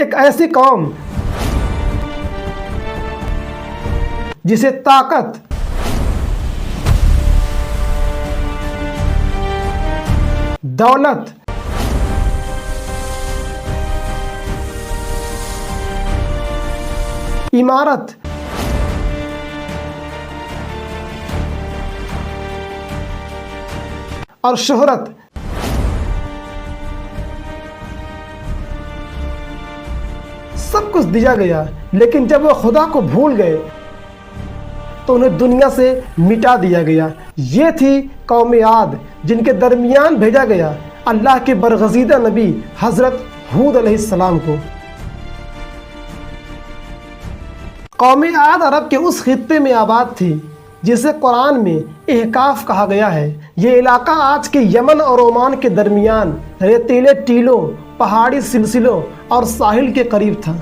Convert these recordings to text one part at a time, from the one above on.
ایک ایسی قوم جسے طاقت، دولت، عمارت، اور شہرت سب کچھ دیا گیا، لیکن جب وہ خدا کو بھول گئے تو انہیں دنیا سے مٹا دیا گیا۔ یہ تھی قوم عاد جن کے درمیان بھیجا گیا اللہ کے برگزیدہ نبی حضرت ہود علیہ السلام کو۔ قوم عاد عرب کے اس خطے میں آباد تھی جسے قرآن میں احقاف کہا گیا ہے۔ یہ علاقہ آج کے یمن اور عمان کے درمیان ریتیلے ٹیلوں، پہاڑی سلسلوں اور ساحل کے قریب تھا۔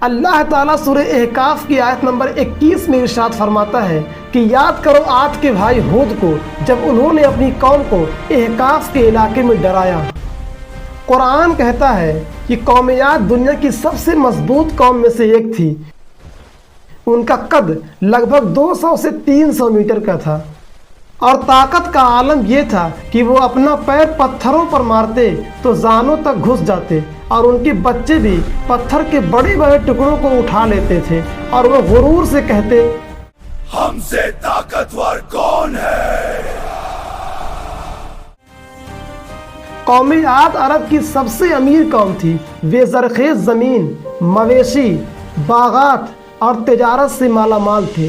اللہ تعالیٰ سورہ احقاف کی آیت نمبر 21 میں ارشاد فرماتا ہے کہ یاد کرو عاد کے بھائی ہود کو جب انہوں نے اپنی قوم کو احقاف کے علاقے میں ڈرایا۔ قرآن کہتا ہے کہ قوم عاد دنیا کی سب سے مضبوط قوم میں سے ایک تھی۔ ان کا قد لگ بھگ 200 سے 300 میٹر کا تھا، اور طاقت کا عالم یہ تھا کہ وہ اپنا پیر پتھروں پر مارتے تو زانوں تک گھس جاتے، اور ان کے بچے بھی پتھر کے بڑے بڑے ٹکڑوں کو اٹھا لیتے تھے، اور وہ غرور سے کہتے ہم سے طاقتور کون ہے؟ قوم عاد عرب کی سب سے امیر قوم تھی۔ وہ زرخیز زمین، مویشی، باغات اور تجارت سے مالا مال تھے۔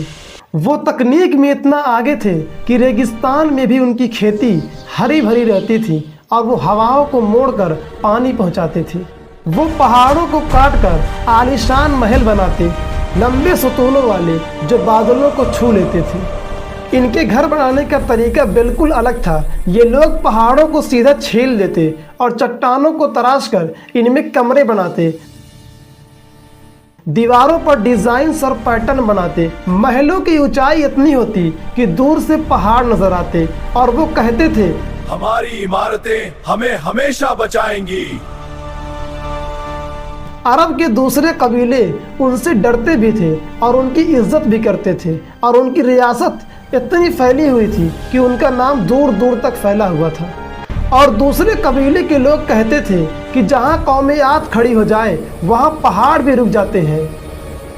وہ تکنیک میں اتنا آگے تھے کہ ریگستان میں بھی ان کی کھیتی ہری بھری رہتی تھی، اور وہ ہواؤں کو موڑ کر پانی پہنچاتے تھے۔ وہ پہاڑوں کو کاٹ کر عالیشان محل بناتے، لمبے ستونوں والے جو بادلوں کو چھو لیتے تھے۔ ان کے گھر بنانے کا طریقہ بالکل الگ تھا۔ یہ لوگ پہاڑوں کو سیدھا چھیل لیتے اور چٹانوں کو تراش کر ان میں کمرے بناتے، دیواروں پر ڈیزائنز اور پیٹرن بناتے۔ محلوں کی اونچائی اتنی ہوتی کہ دور سے پہاڑ نظر آتے، اور وہ کہتے تھے ہماری عمارتیں ہمیں ہمیشہ بچائیں گی۔ عرب کے دوسرے قبیلے ان سے ڈرتے بھی تھے اور ان کی عزت بھی کرتے تھے، اور ان کی ریاست اتنی پھیلی ہوئی تھی کہ ان کا نام دور دور تک پھیلا ہوا تھا۔ اور دوسرے قبیلے کے لوگ کہتے تھے کہ جہاں قوم عاد کھڑی ہو جائے وہاں پہاڑ بھی رک جاتے ہیں۔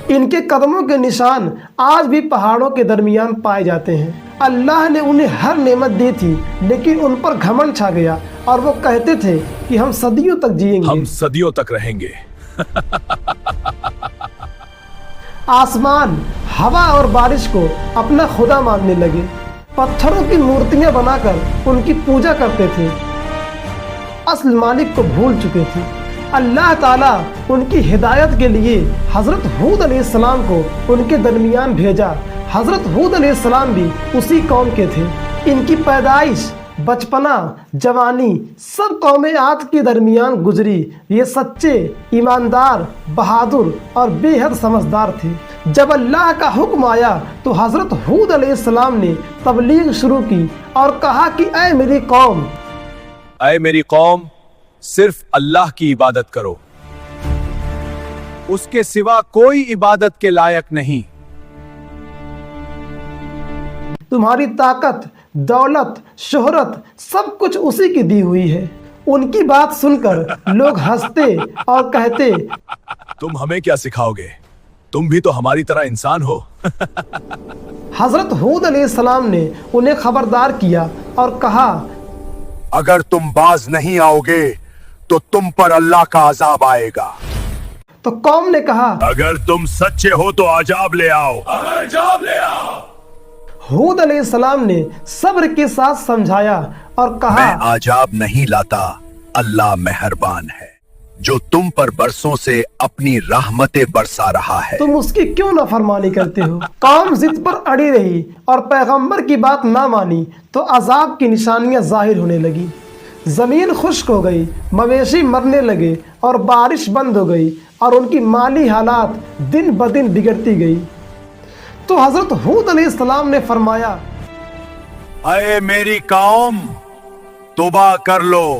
ان کے قدموں کے نشان آج بھی پہاڑوں کے درمیان پائے جاتے ہیں۔ اللہ نے انہیں ہر نعمت دی تھی، لیکن ان پر گھمنڈ چھا گیا، اور وہ کہتے تھے کہ ہم صدیوں تک جئیں گے، ہم صدیوں تک رہیں گے۔ آسمان، ہوا اور بارش کو اپنا خدا ماننے لگے، پتھروں کی مورتیاں بنا کر ان کی پوجا کرتے تھے، اصل مالک کو بھول چکے تھے۔ اللہ تعالیٰ ان کی ہدایت کے لیے حضرت ہود علیہ السلام کو ان کے درمیان بھیجا۔ حضرت ہود علیہ السلام بھی اسی قوم کے تھے۔ ان کی پیدائش، بچپنا، جوانی سب قوم عاد کے درمیان گزری۔ یہ سچے، ایماندار، بہادر اور بے حد سمجھدار تھے۔ جب اللہ کا حکم آیا تو حضرت ہود علیہ السلام نے تبلیغ شروع کی اور کہا کہ اے میری قوم، اے میری قوم، صرف اللہ کی عبادت کرو، اس کے سوا کوئی عبادت کے لائق نہیں۔ تمہاری طاقت، دولت، شہرت سب کچھ اسی کی دی ہوئی ہے۔ ان کی بات سن کر لوگ ہنستے اور کہتے تم ہمیں کیا سکھاؤ گے؟ تم بھی تو ہماری طرح انسان ہو۔ حضرت ہود علیہ السلام نے انہیں خبردار کیا اور کہا اگر تم باز نہیں آؤ گے تو تم پر اللہ کا عذاب آئے گا۔ تو قوم نے کہا اگر تم سچے ہو تو عذاب لے آؤ، عذاب لے آؤ۔ ہود علیہ السلام نے صبر کے ساتھ سمجھایا اور کہا میں عذاب نہیں لاتا، اللہ مہربان ہے جو تم پر برسوں سے اپنی رحمتیں برسا رہا ہے۔ تم اس کی کیوں نافرمانی کرتے ہو؟ قوم ضد پر اڑی رہی اور پیغمبر کی بات نہ مانی تو عذاب کی نشانیاں ظاہر ہونے لگی۔ زمین خشک ہو گئی، مویشی مرنے لگے اور بارش بند ہو گئی، اور ان کی مالی حالات دن بدن بگڑتی گئی۔ تو حضرت ہود علیہ السلام نے فرمایا اے میری قوم، توبہ کر لو،